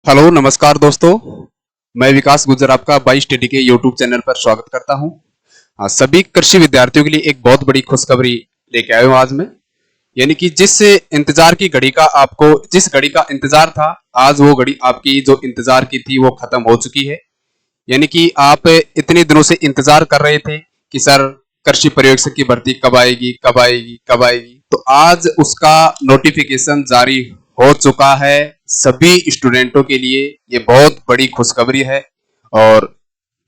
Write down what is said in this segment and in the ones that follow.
Hello नमस्कार दोस्तों। मैं विकास गुर्जर आपका बाई स्टडी के यूट्यूब चैनल पर स्वागत करता हूं। सभी कृषि विद्यार्थियों के लिए एक बहुत बड़ी खुशखबरी लेके आया हूं आज मैं। यानी कि जिस इंतजार की घड़ी का आपको जिस घड़ी का इंतजार था, आज वो घड़ी आपकी जो इंतजार की थी वो खत्म हो चुकी है। यानी कि आप इतने दिनों से इंतजार कर रहे थे कि सर कृषि पर्यवेक्षक की भर्ती कब आएगी कब आएगी कब आएगी, तो आज उसका नोटिफिकेशन जारी हो चुका है। सभी स्टूडेंटों के लिए ये बहुत बड़ी खुशखबरी है। और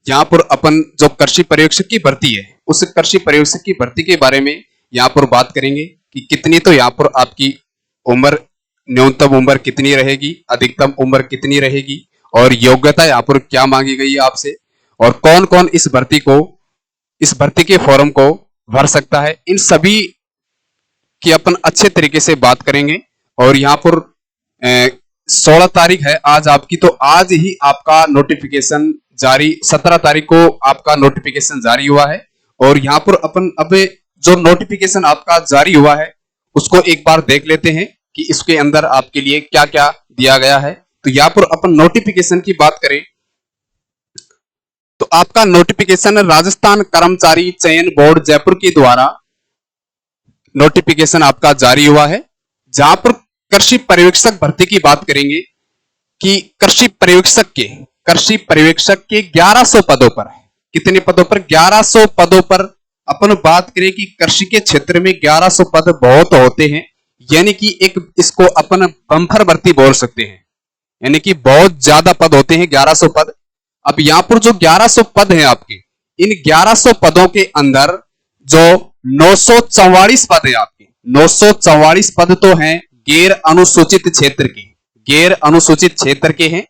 यहाँ पर अपन जो कृषि पर्यवेक्षक की भर्ती है, उस कृषि पर्यवेक्षक की भर्ती के बारे में यहाँ पर बात करेंगे कि कितनी, तो यहाँ पर आपकी उम्र, न्यूनतम उम्र कितनी रहेगी, अधिकतम उम्र कितनी रहेगी, और योग्यता यहाँ पर क्या मांगी गई है आपसे, और कौन कौन इस भर्ती के फॉर्म को भर सकता है, इन सभी की अपन अच्छे तरीके से बात करेंगे। और यहाँ पर 16 तारीख है आज आपकी, तो आज ही आपका नोटिफिकेशन जारी, 17 तारीख को आपका नोटिफिकेशन जारी हुआ है। और यहाँ पर अपन अब जो नोटिफिकेशन आपका जारी हुआ है उसको एक बार देख लेते हैं कि इसके अंदर आपके लिए क्या क्या दिया गया है। तो यहाँ पर अपन नोटिफिकेशन की बात करें तो आपका नोटिफिकेशन राजस्थान कर्मचारी चयन बोर्ड जयपुर के द्वारा नोटिफिकेशन आपका जारी हुआ है। जहां पर कृषि पर्यवेक्षक भर्ती की बात करेंगे कि कृषि पर्यवेक्षक के 1100 पदों पर, कितने पदों पर, 1100 पदों पर अपन बात करें कि कृषि के क्षेत्र में 1100 पद बहुत होते हैं। यानी कि एक इसको अपन बम्पर भर्ती बोल सकते हैं, यानी कि बहुत ज्यादा पद होते हैं, 1100 पद। अब यहां पर जो 1100 पद हैं आपके, इन 1100 पदों के अंदर जो 944 पद है आपके, 944 पद तो हैं गैर अनुसूचित क्षेत्र के हैं।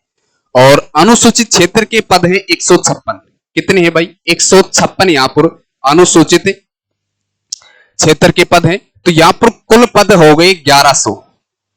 और अनुसूचित क्षेत्र के पद हैं 156। कितने हैं भाई? 156 यहाँ पर अनुसूचित क्षेत्र के पद हैं। तो यहाँ पर कुल पद हो गए 1100,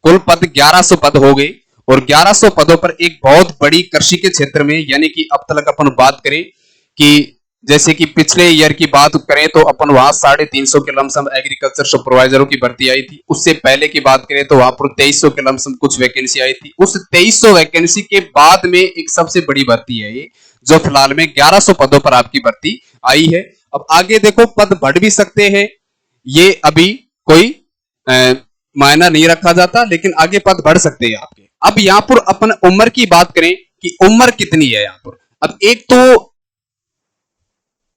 कुल पद 1100 पद हो गए। और 1100 पदों पर एक बहुत बड़ी कृषि के क्षेत्र में, यानी कि अब तक अपन बात करें कि जैसे कि पिछले ईयर की बात करें तो अपन वहां 350 के लमसम एग्रीकल्चर सुपरवाइजरों की भर्ती आई थी। उससे पहले की बात करें तो वहां पर 2300 के लमसम कुछ वैकेंसी आई थी। उस 2300 वैकेंसी के बाद में एक सबसे बड़ी भर्ती है ये, जो फिलहाल में 1100 पदों पर आपकी भर्ती आई है। अब आगे देखो, पद बढ़ भी सकते हैं, ये अभी कोई मायना नहीं रखा जाता, लेकिन आगे पद बढ़ सकते हैं आपके। अब यहाँ पर अपन उम्र की बात करें कि उम्र कितनी है यहाँ पर। अब एक तो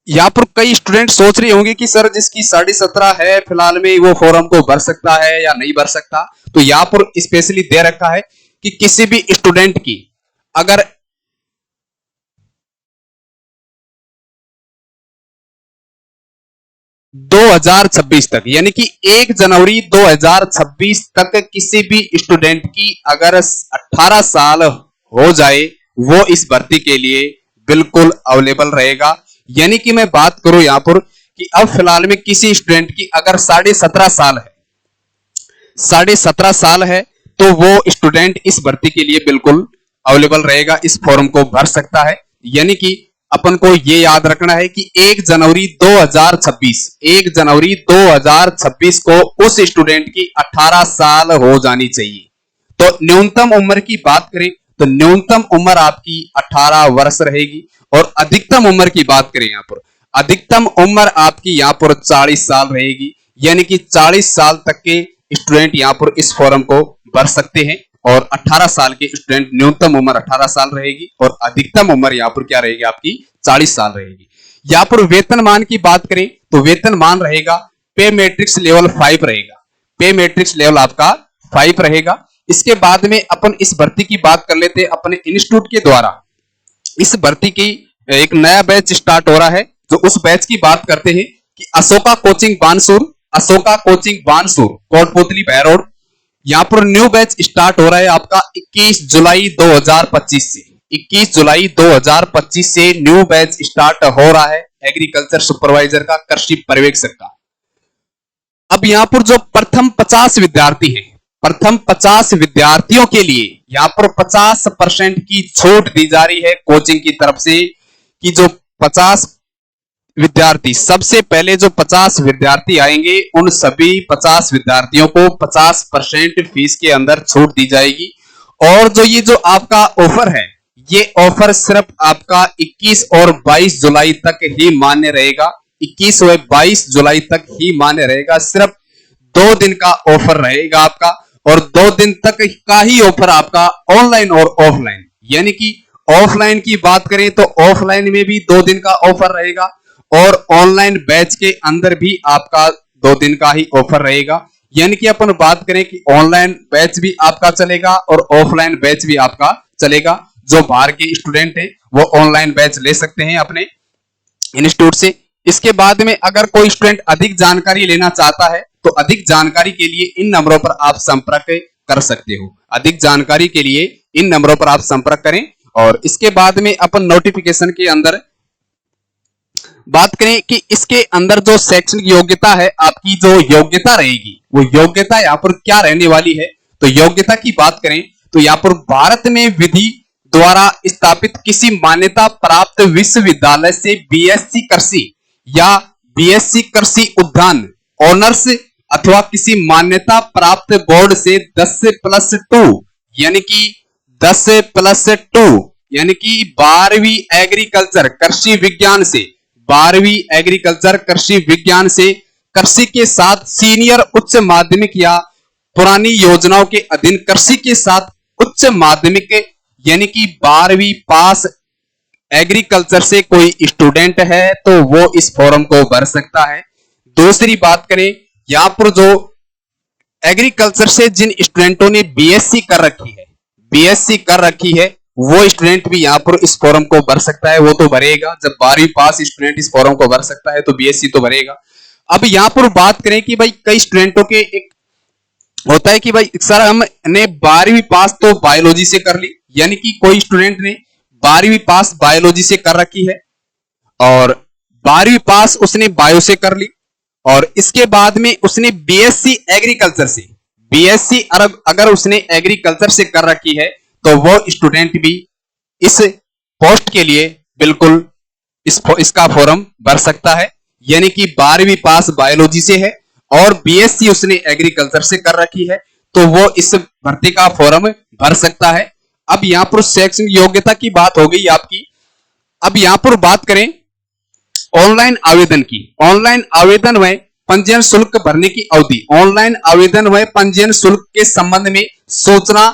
यहाँ पर कई स्टूडेंट सोच रहे होंगे कि सर जिसकी 17.5 है फिलहाल में वो फॉर्म को भर सकता है या नहीं भर सकता। तो यहाँ पर स्पेशली दे रखा है कि किसी भी स्टूडेंट की अगर 2026 तक, यानी कि 1 जनवरी 2026 तक किसी भी स्टूडेंट की अगर 18 साल हो जाए, वो इस भर्ती के लिए बिल्कुल अवेलेबल रहेगा। यानी कि मैं बात करूं यहां पर कि अब फिलहाल में किसी स्टूडेंट की अगर 17.5 साल है, 17.5 साल है, तो वो स्टूडेंट इस भर्ती के लिए बिल्कुल अवेलेबल रहेगा, इस फॉर्म को भर सकता है। यानी कि अपन को ये याद रखना है कि 1 जनवरी 2026 को उस स्टूडेंट की 18 साल हो जानी चाहिए। तो न्यूनतम उम्र की बात करें तो न्यूनतम उम्र आपकी 18 वर्ष रहेगी। और अधिकतम उम्र की बात करें यहाँ पर, अधिकतम उम्र आपकी यहाँ पर 40 साल रहेगी। यानी कि 40 साल तक के स्टूडेंट यहाँ पर इस फॉर्म को भर सकते हैं। और 18 साल के स्टूडेंट, न्यूनतम उम्र 18 साल रहेगी और अधिकतम उम्र यहाँ पर क्या रहेगी आपकी? 40 साल रहेगी। यहाँ पर वेतनमान की बात करें तो वेतनमान रहेगा, पे मैट्रिक्स लेवल 5 रहेगा, पे मैट्रिक्स लेवल आपका 5 रहेगा। इसके बाद में अपन इस भर्ती की बात कर लेते हैं। अपने इंस्टीट्यूट के द्वारा इस भर्ती की एक नया बैच स्टार्ट हो रहा है, जो उस बैच की बात करते हैं कि अशोका कोचिंग बानसूर कोटपुतली बहरोड, यहां पर न्यू बैच स्टार्ट हो रहा है आपका 21 जुलाई 2025 से। 21 जुलाई 2025 से न्यू बैच स्टार्ट हो रहा है एग्रीकल्चर सुपरवाइजर का, कृषि पर्यवेक्षक का। अब यहां पर जो प्रथम 50 विद्यार्थी हैं, प्रथम 50 विद्यार्थियों के लिए यहां पर 50% की छूट दी जा रही है कोचिंग की तरफ से, कि जो 50 विद्यार्थी, सबसे पहले जो 50 विद्यार्थी आएंगे उन सभी 50 विद्यार्थियों को 50% फीस के अंदर छूट दी जाएगी। और जो आपका ऑफर है, ये ऑफर सिर्फ आपका 21 और 22 जुलाई तक ही मान्य रहेगा। 21 और 22 जुलाई तक ही मान्य रहेगा। सिर्फ 2 दिन का ऑफर रहेगा आपका, और 2 दिन तक का ही ऑफर आपका ऑनलाइन और ऑफलाइन। यानी कि ऑफलाइन की बात करें तो ऑफलाइन में भी 2 दिन का ऑफर रहेगा, और ऑनलाइन बैच के अंदर भी आपका 2 दिन का ही ऑफर रहेगा। यानी कि अपन बात करें कि ऑनलाइन बैच भी आपका चलेगा और ऑफलाइन बैच भी आपका चलेगा। जो बाहर के स्टूडेंट हैं वो ऑनलाइन बैच ले सकते हैं अपने इंस्टीट्यूट से। इसके बाद में अगर कोई स्टूडेंट अधिक जानकारी लेना चाहता है तो अधिक जानकारी के लिए इन नंबरों पर आप संपर्क कर सकते हो। अधिक जानकारी के लिए इन नंबरों पर आप संपर्क करें। और इसके बाद में अपन नोटिफिकेशन के अंदर बात करें कि इसके अंदर जो शैक्षणिक योग्यता है, आपकी जो योग्यता रहेगी वो योग्यता यहाँ पर क्या रहने वाली है। तो योग्यता की बात करें तो यहाँ पर भारत में विधि द्वारा स्थापित किसी मान्यता प्राप्त विश्वविद्यालय से बीएससी कृषि या बीएससी कृषि उद्यान ऑनर्स अथवा किसी मान्यता प्राप्त बोर्ड से 10+2 यानी कि 10+2 यानी कि 12वीं एग्रीकल्चर कृषि विज्ञान से 12वीं एग्रीकल्चर कृषि विज्ञान से कृषि के साथ सीनियर उच्च माध्यमिक या पुरानी योजनाओं के अधीन कृषि के साथ उच्च माध्यमिक यानी कि 12वीं पास एग्रीकल्चर से कोई स्टूडेंट है तो वो इस फॉर्म को भर सकता है। दूसरी बात करें, यहां पर जो एग्रीकल्चर से जिन स्टूडेंटों ने बीएससी कर रखी है वो स्टूडेंट भी यहाँ पर इस फॉर्म को भर सकता है। वो तो भरेगा, जब 12वीं पास स्टूडेंट इस फॉर्म को भर सकता है तो बीएससी तो भरेगा। अब यहाँ पर बात करें कि भाई कई स्टूडेंटों के एक होता है कि भाई सर हमने 12वीं पास तो बायोलॉजी से कर ली, यानी कि कोई स्टूडेंट ने 12वीं पास बायोलॉजी से कर रखी है और 12वीं पास उसने बायो से कर ली, और इसके बाद में उसने बीएससी एग्रीकल्चर से बीएससी अगर उसने एग्रीकल्चर से कर रखी है तो वो स्टूडेंट भी इस पोस्ट के लिए बिल्कुल इसका फॉर्म भर सकता है। यानी कि 12वीं पास बायोलॉजी से है और बीएससी उसने एग्रीकल्चर से कर रखी है तो वो इस भर्ती का फॉर्म भर सकता है। अब यहां पर शैक्षणिक योग्यता की बात हो गई आपकी। अब यहां पर बात करें ऑनलाइन आवेदन की। ऑनलाइन आवेदन व पंजीयन शुल्क भरने की अवधि। ऑनलाइन आवेदन व पंजीयन शुल्क के संबंध में सूचना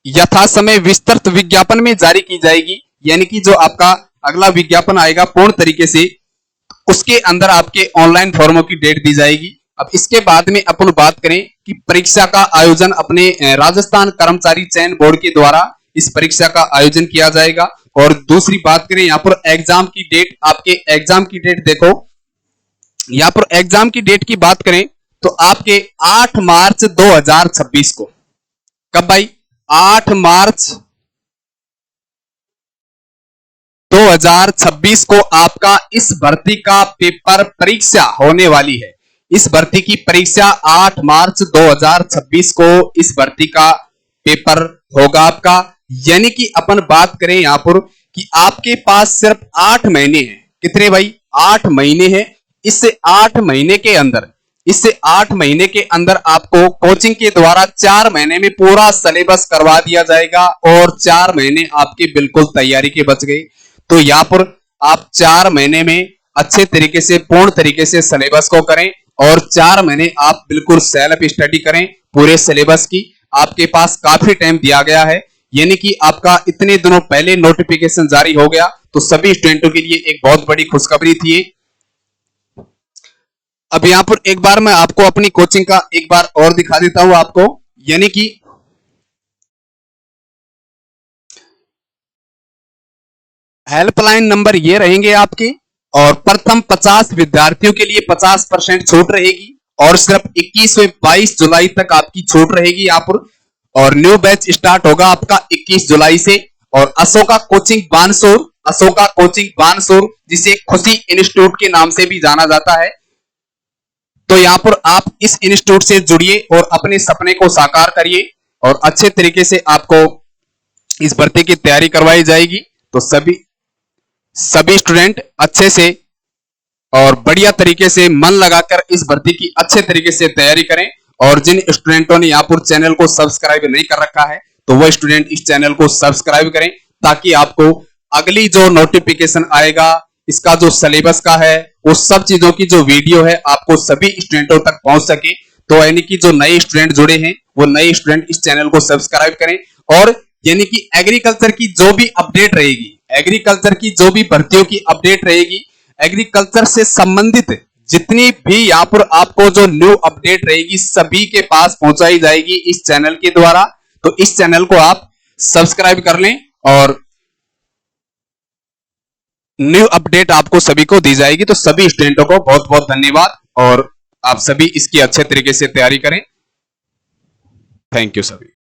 यथा समय विस्तृत विज्ञापन में जारी की जाएगी। यानी कि जो आपका अगला विज्ञापन आएगा पूर्ण तरीके से उसके अंदर आपके ऑनलाइन फॉर्मों की डेट दी जाएगी। अब इसके बाद में अपन बात करें कि परीक्षा का आयोजन अपने राजस्थान कर्मचारी चयन बोर्ड के द्वारा इस परीक्षा का आयोजन किया जाएगा। और दूसरी बात करें यहाँ पर एग्जाम की डेट, आपके एग्जाम की डेट देखो, यहाँ पर एग्जाम की डेट की बात करें तो आपके 8 मार्च 2026 को, कब भाई 8 मार्च 2026 को आपका इस भर्ती का पेपर परीक्षा होने वाली है। इस भर्ती की परीक्षा 8 मार्च 2026 को इस भर्ती का पेपर होगा आपका। यानी कि अपन बात करें यहां पर कि आपके पास सिर्फ 8 महीने हैं। कितने भाई? 8 महीने हैं। इस 8 महीने के अंदर आपको कोचिंग के द्वारा 4 महीने में पूरा सिलेबस करवा दिया जाएगा और 4 महीने आपके बिल्कुल तैयारी के बच गए। तो यहाँ पर आप 4 महीने में अच्छे तरीके से पूर्ण तरीके से सिलेबस को करें और 4 महीने आप बिल्कुल सेल्फ स्टडी करें पूरे सिलेबस की। आपके पास काफी टाइम दिया गया है, यानी कि आपका इतने दिनों पहले नोटिफिकेशन जारी हो गया, तो सभी स्टूडेंटों के लिए एक बहुत बड़ी खुशखबरी थी। अब यहाँ पर एक बार मैं आपको अपनी कोचिंग का एक बार और दिखा देता हूं आपको। यानी कि हेल्पलाइन नंबर ये रहेंगे आपके, और प्रथम 50 विद्यार्थियों के लिए 50% छूट रहेगी और सिर्फ 21 से 22 जुलाई तक आपकी छूट रहेगी यहाँ पर। और न्यू बैच स्टार्ट होगा आपका 21 जुलाई से। और अशोका कोचिंग बानसूर जिसे खुशी इंस्टीट्यूट के नाम से भी जाना जाता है, तो यहाँ पर आप इस इंस्टीट्यूट से जुड़िए और अपने सपने को साकार करिए और अच्छे तरीके से आपको इस भर्ती की तैयारी करवाई जाएगी। तो सभी स्टूडेंट अच्छे से और बढ़िया तरीके से मन लगाकर इस भर्ती की अच्छे तरीके से तैयारी करें और जिन स्टूडेंटों ने यहाँ पर चैनल को सब्सक्राइब नहीं कर रखा है तो वह स्टूडेंट इस चैनल को सब्सक्राइब करें, ताकि आपको अगली जो नोटिफिकेशन आएगा इसका जो सिलेबस का है वो सब चीजों की जो वीडियो है आपको सभी स्टूडेंटों तक पहुंच सके। तो यानी कि जो नए स्टूडेंट जुड़े हैं वो नए स्टूडेंट इस चैनल को सब्सक्राइब करें, और यानी कि एग्रीकल्चर की जो भी अपडेट रहेगी, एग्रीकल्चर की जो भी भर्तियों की अपडेट रहेगी, एग्रीकल्चर से संबंधित जितनी भी यहाँ पर आपको जो न्यू अपडेट रहेगी सभी के पास पहुंचाई जाएगी इस चैनल के द्वारा। तो इस चैनल को आप सब्सक्राइब कर लें और न्यू अपडेट आपको सभी को दी जाएगी। तो सभी स्टूडेंटों को बहुत बहुत धन्यवाद, और आप सभी इसकी अच्छे तरीके से तैयारी करें। थैंक यू सभी।